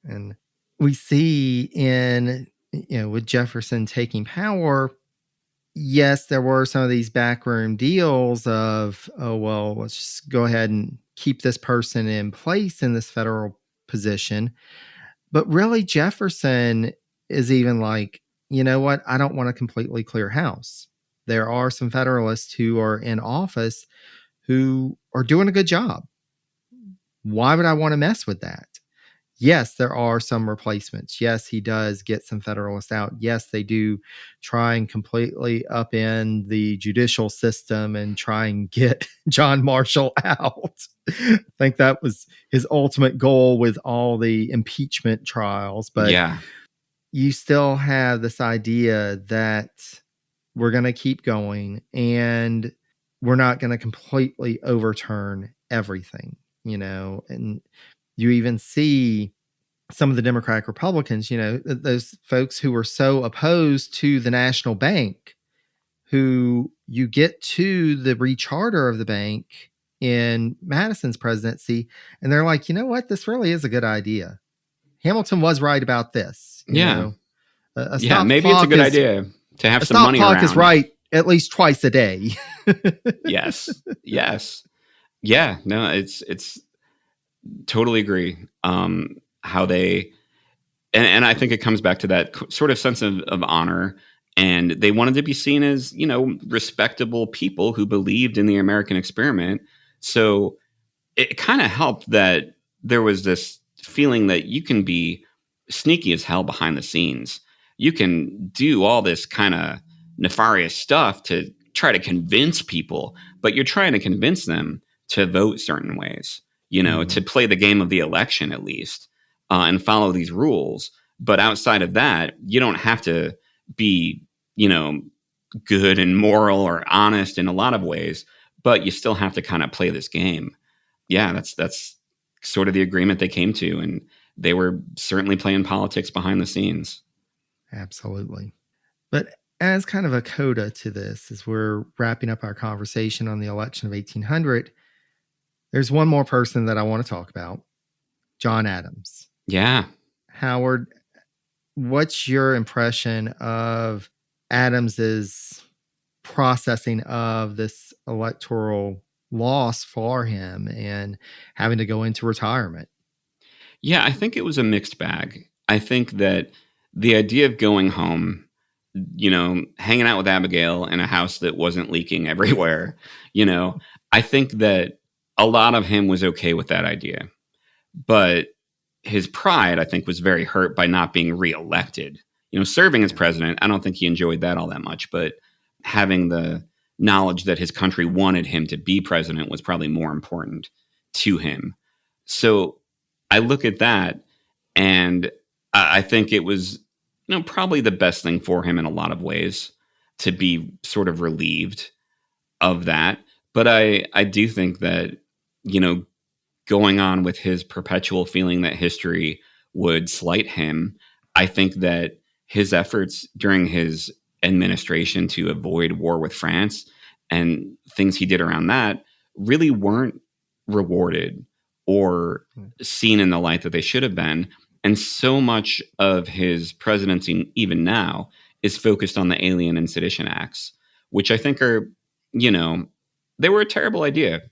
[SPEAKER 2] And we see with Jefferson taking power, yes, there were some of these backroom deals of, oh, well, let's just go ahead and keep this person in place in this federal position. But really, Jefferson is even like, you know what? I don't want to completely clear house. There are some Federalists who are in office who are doing a good job. Why would I want to mess with that? Yes, there are some replacements. Yes, he does get some Federalists out. Yes, they do try and completely upend the judicial system and try and get John Marshall out. I think that was his ultimate goal with all the impeachment trials. But you still have this idea that we're going to keep going and we're not going to completely overturn everything, and you even see some of the Democratic Republicans, those folks who were so opposed to the national bank, who you get to the recharter of the bank in Madison's presidency, and they're like, you know what, this really is a good idea. Hamilton was right about this.
[SPEAKER 3] Maybe it's a good idea to have some money around.
[SPEAKER 2] A stop clock is right at least twice a day.
[SPEAKER 3] Yes. Yeah, no, it's totally agree. How they, and I think it comes back to that sort of sense of honor, and they wanted to be seen as, respectable people who believed in the American experiment. So it kind of helped that there was this feeling that you can be sneaky as hell behind the scenes. You can do all this kind of nefarious stuff to try to convince people, but you're trying to convince them to vote certain ways, to play the game of the election at least, and follow these rules. But outside of that, you don't have to be, good and moral or honest in a lot of ways, but you still have to kind of play this game. Yeah, that's sort of the agreement they came to, and they were certainly playing politics behind the scenes.
[SPEAKER 2] Absolutely. But as kind of a coda to this, as we're wrapping up our conversation on the election of 1800, there's one more person that I want to talk about, John Adams.
[SPEAKER 3] Yeah.
[SPEAKER 2] Howard, what's your impression of Adams's processing of this electoral loss for him and having to go into retirement?
[SPEAKER 3] Yeah, I think it was a mixed bag. I think that the idea of going home, hanging out with Abigail in a house that wasn't leaking everywhere, I think that a lot of him was okay with that idea. But his pride, I think, was very hurt by not being reelected. Serving as president, I don't think he enjoyed that all that much, but having the knowledge that his country wanted him to be president was probably more important to him. So I look at that, and I think it was, probably the best thing for him in a lot of ways to be sort of relieved of that. But I do think that, going on with his perpetual feeling that history would slight him, I think that his efforts during his administration to avoid war with France and things he did around that really weren't rewarded or seen in the light that they should have been. And so much of his presidency, even now, is focused on the Alien and Sedition Acts, which I think are, they were a terrible idea.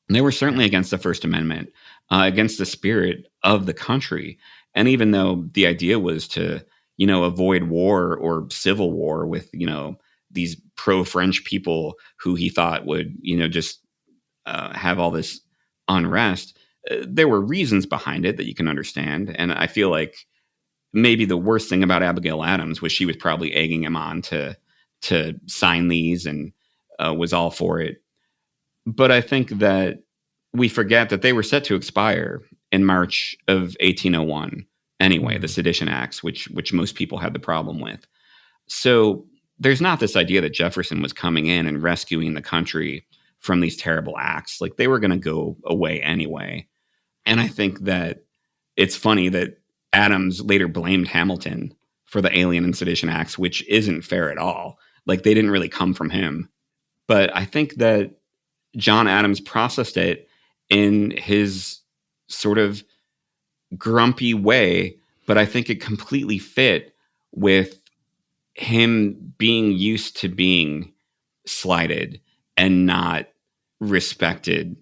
[SPEAKER 3] They were certainly against the First Amendment, against the spirit of the country. And even though the idea was to, avoid war or civil war with, these pro-French people who he thought would, just have all this unrest, there were reasons behind it that you can understand. And I feel like maybe the worst thing about Abigail Adams was she was probably egging him on to sign these and was all for it. But I think that we forget that they were set to expire in March of 1801 anyway, the Sedition Acts, which most people had the problem with. So there's not this idea that Jefferson was coming in and rescuing the country from these terrible acts. Like, they were going to go away anyway. And I think that it's funny that Adams later blamed Hamilton for the Alien and Sedition Acts, which isn't fair at all. Like, they didn't really come from him. But I think that John Adams processed it in his sort of grumpy way, but I think it completely fit with him being used to being slighted and not respected.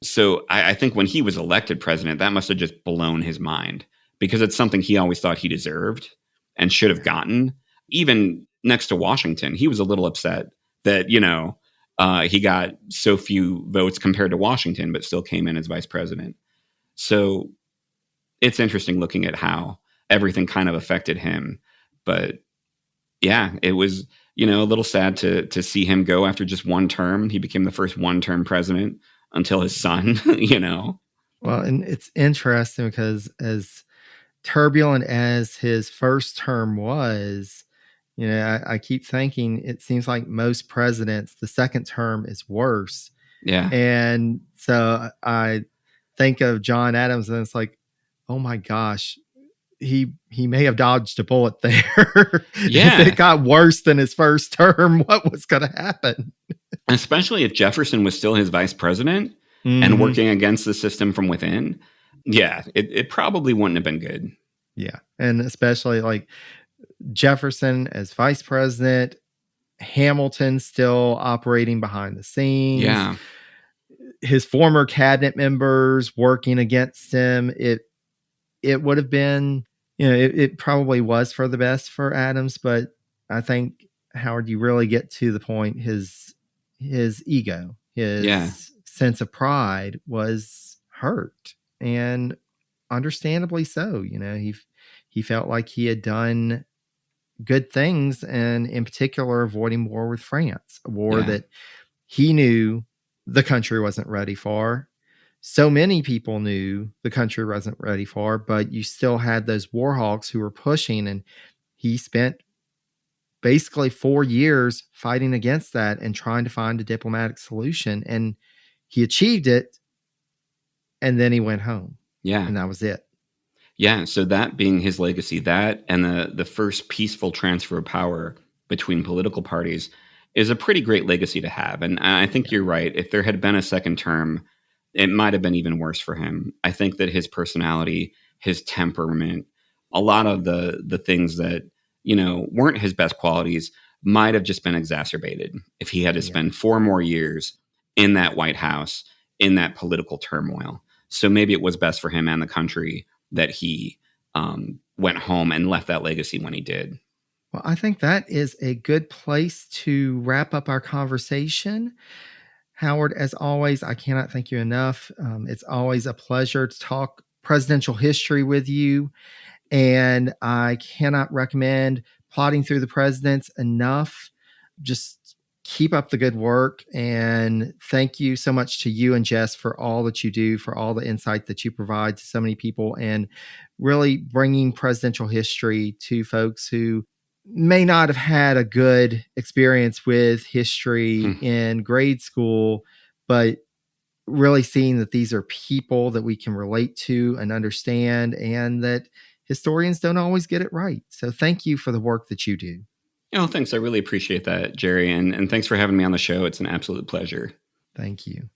[SPEAKER 3] So I think when he was elected president, that must have just blown his mind, because it's something he always thought he deserved and should have gotten. Even next to Washington, he was a little upset that, he got so few votes compared to Washington, but still came in as vice president. So it's interesting looking at how everything kind of affected him. But yeah, it was, a little sad to see him go after just one term. He became the first one-term president until his son,
[SPEAKER 2] Well, and it's interesting because as turbulent as his first term was, I keep thinking it seems like most presidents, the second term is worse.
[SPEAKER 3] Yeah.
[SPEAKER 2] And so I think of John Adams and it's like, oh my gosh, he may have dodged a bullet there.
[SPEAKER 3] Yeah.
[SPEAKER 2] If it got worse than his first term, what was going to happen?
[SPEAKER 3] Especially if Jefferson was still his vice president and working against the system from within. Yeah, it probably wouldn't have been good.
[SPEAKER 2] Yeah. And especially like Jefferson as vice president, Hamilton still operating behind the scenes.
[SPEAKER 3] Yeah.
[SPEAKER 2] His former cabinet members working against him. It would have been, it probably was for the best for Adams, but I think, Howard, you really get to the point. His ego, his sense of pride was hurt, and understandably so. He felt like he had done good things, and in particular, avoiding war with France, a war that he knew the country wasn't ready for. So many people knew the country wasn't ready for, but you still had those war hawks who were pushing, and he spent basically 4 years fighting against that and trying to find a diplomatic solution, and he achieved it, and then he went home.
[SPEAKER 3] Yeah.
[SPEAKER 2] And that was it.
[SPEAKER 3] Yeah, so that being his legacy, that and the first peaceful transfer of power between political parties is a pretty great legacy to have. And I think you're right. If there had been a second term, it might have been even worse for him. I think that his personality, his temperament, a lot of the things that, weren't his best qualities might have just been exacerbated if he had to spend 4 more years in that White House, in that political turmoil. So maybe it was best for him and the country that he went home and left that legacy when he did.
[SPEAKER 2] Well, I think that is a good place to wrap up our conversation. Howard, as always, I cannot thank you enough. It's always a pleasure to talk presidential history with you. And I cannot recommend Plotting Through the Presidents enough. Just keep up the good work. And thank you so much to you and Jess for all that you do, for all the insight that you provide to so many people, and really bringing presidential history to folks who may not have had a good experience with history in grade school, but really seeing that these are people that we can relate to and understand, and that historians don't always get it right. So thank you for the work that you do.
[SPEAKER 3] Oh, thanks. I really appreciate that, Jerry. And thanks for having me on the show. It's an absolute pleasure.
[SPEAKER 2] Thank you.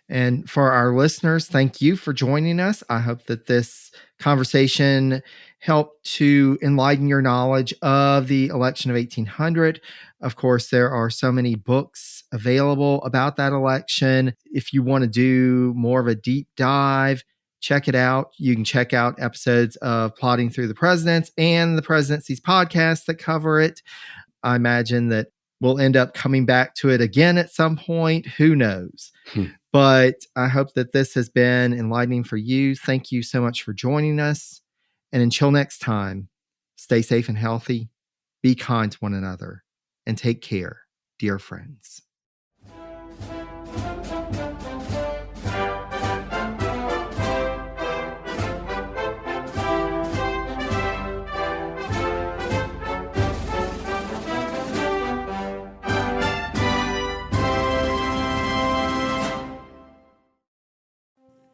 [SPEAKER 2] And for our listeners, thank you for joining us. I hope that this conversation helped to enlighten your knowledge of the election of 1800. Of course, there are so many books available about that election. If you want to do more of a deep dive, check it out. You can check out episodes of Plotting Through the Presidents and the Presidency's podcast that cover it. I imagine that we'll end up coming back to it again at some point. Who knows? But I hope that this has been enlightening for you. Thank you so much for joining us. And until next time, stay safe and healthy, be kind to one another, and take care, dear friends.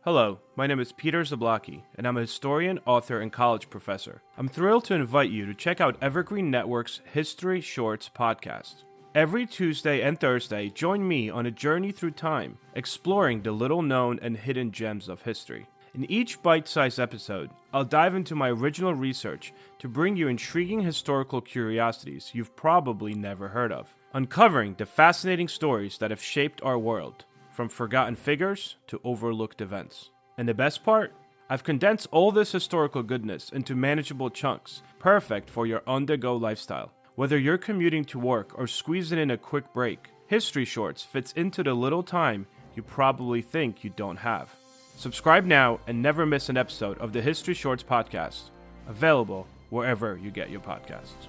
[SPEAKER 5] Hello, my name is Peter Zablocki, and I'm a historian, author, and college professor. I'm thrilled to invite you to check out Evergreen Network's History Shorts podcast. Every Tuesday and Thursday, join me on a journey through time, exploring the little-known and hidden gems of history. In each bite-sized episode, I'll dive into my original research to bring you intriguing historical curiosities you've probably never heard of, uncovering the fascinating stories that have shaped our world, from forgotten figures to overlooked events. And the best part? I've condensed all this historical goodness into manageable chunks, perfect for your on-the-go lifestyle. Whether you're commuting to work or squeezing in a quick break, History Shorts fits into the little time you probably think you don't have. Subscribe now and never miss an episode of the History Shorts podcast, available wherever you get your podcasts.